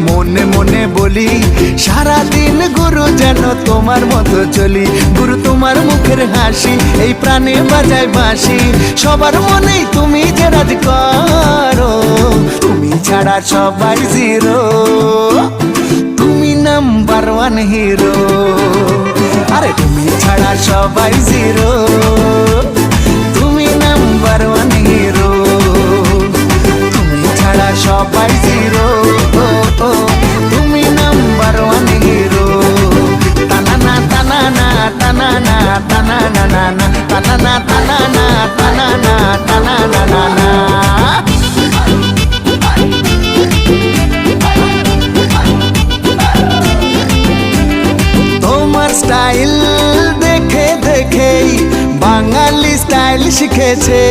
মনে মনে বলি সারাদিন গুরু যেন তোমার মতো চলি। গুরু তোমার মুখের হাসি এই প্রাণে বাজায় বাঁশি, সবার মনেই তুমি যে রাজ করো, তুমি ছাড়া সবাই জিরো, তুমি নাম্বার ওয়ান হিরো। আরে তুমি ছাড়া সবাই জিরো, তুমি নাম্বার ওয়ান হিরো, তুমি ছাড়া সবাই জিরো, তুমি নাম্বার ওয়ান হিরো। তানানা তানানা তানানা তানানা নানা তানানা তানানা তানানা তানানা নানা। তোমার স্টাইল দেখে দেখেই বাঙালি স্টাইল শিখেছে।